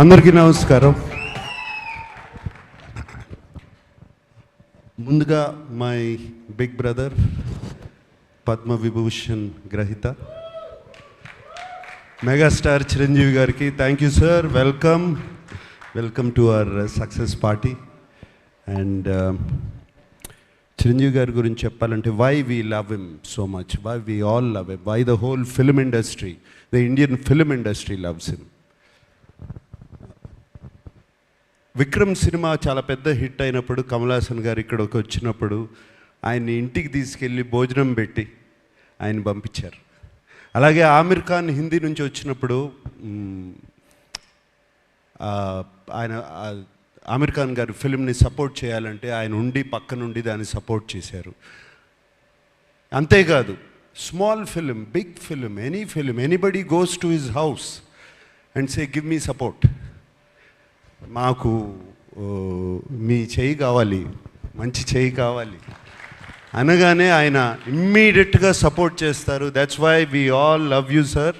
అందరికీ నమస్కారం. ముందుగా my big brother Padma Vibhushan గ్రహీత మెగాస్టార్ చిరంజీవి గారికి thank you sir. Welcome to our success party. And Chiranjeevi గారి గురించి చెప్పాలంటే why we love him so much, why we all love him, why the whole film industry, the Indian film industry loves him. Vikram సినిమా చాలా పెద్ద hit అయినప్పుడు కమల్ హాసన్ గారు ఇక్కడికి వచ్చినప్పుడు ఆయన్ని ఇంటికి తీసుకెళ్ళి భోజనం పెట్టి ఆయన పంపించారు. అలాగే ఆమిర్ ఖాన్ హిందీ నుంచి వచ్చినప్పుడు ఆయన ఆమిర్ ఖాన్ గారి ఫిల్మ్ని సపోర్ట్ చేయాలంటే ఆయన ఉండి పక్క నుండి దాన్ని సపోర్ట్ చేశారు. అంతేకాదు small film, big film, any film, anybody goes to his house and say give me support, మాకు మీ చేయి కావాలి, మంచి చేయి కావాలి అనగానే ఆయన ఇమ్మీడియట్గా సపోర్ట్ చేస్తారు. That's why we all love you sir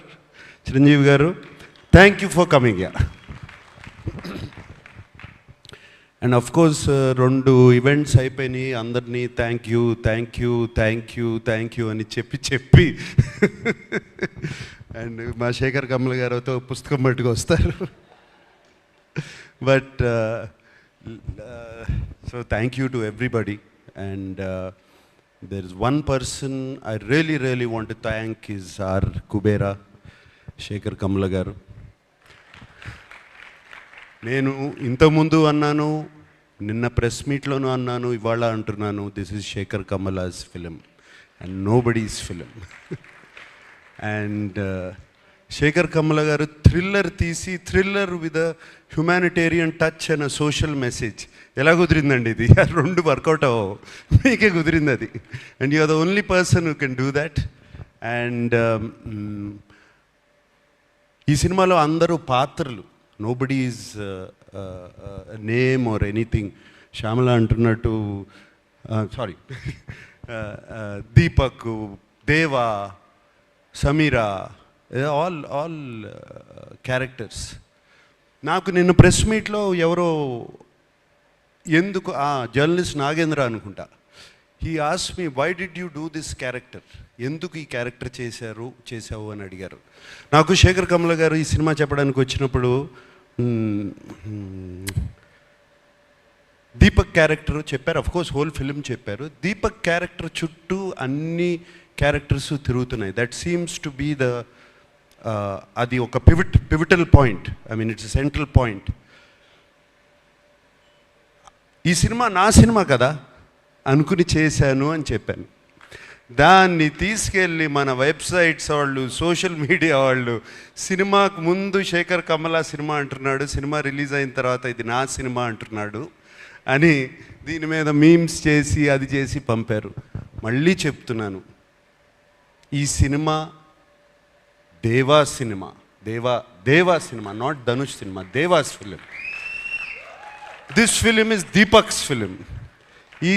Chiranjeevi గారు. Thank you for coming yeah. And of course 2 events అయిపోయినాయి, అందరినీ థ్యాంక్ యూ అని చెప్పి అండ్ మా శేఖర్ కమల గారితో పుస్తకం పట్టుకు వస్తారు. But so thank you to everybody, and there is one person I really want to thank is our Kubera Shekhar Kamala garu. నేను ఇంతకుముందు అన్నాను, నిన్న ప్రెస్ మీట్లోనూ అన్నాను, ఇవాళ అంటున్నాను, this is Sekhar Kammula's film and nobody's film. And Sekhar Kammula గారు థ్రిల్లర్ తీసి, thriller with a humanitarian touch and a social message. ఎలా కుదిరిందండి ఇది? 2 వర్కౌట్ అవ్వవు, మీకే కుదిరింది అది. And you are the only person who can do that. And ఈ సినిమాలో అందరూ పాత్రలు, nobody is name or anything. Shyamala అంటున్నట్టు, sorry, Deepak, Deva, Sameera, all characters. నాకు నిన్న ప్రెస్ మీట్లో ఎవరో ఎందుకు జర్నలిస్ట్ నాగేంద్ర అనుకుంటా, he ask me why did you do this character, ఎందుకు ఈ క్యారెక్టర్ చేసావు అని అడిగారు. నాకు శేఖర్ కమల గారు ఈ సినిమా చెప్పడానికి వచ్చినప్పుడు దీపక్ క్యారెక్టర్ చెప్పారు, అఫ్కోర్స్ హోల్ ఫిలిం చెప్పారు. దీపక్ క్యారెక్టర్ చుట్టూ అన్ని క్యారెక్టర్స్ తిరుగుతున్నాయి. That seems to be the అది ఒక pivotal point, I mean it's central point. ఈ సినిమా నా సినిమా కదా అనుకుని చేశాను అని చెప్పాను. దాన్ని తీసుకెళ్ళి మన వెబ్సైట్స్ వాళ్ళు, సోషల్ మీడియా వాళ్ళు, సినిమాకు ముందు శేఖర్ కమలా సినిమా అంటున్నాడు, సినిమా రిలీజ్ అయిన తర్వాత ఇది నా సినిమా అంటున్నాడు అని దీని మీద మీమ్స్ చేసి అది చేసి పంపారు. మళ్ళీ చెప్తున్నాను, ఈ సినిమా దేవా సినిమా, దేవా cinema, not Dhanush cinema, devas film. This film is Deepak's film. ఈ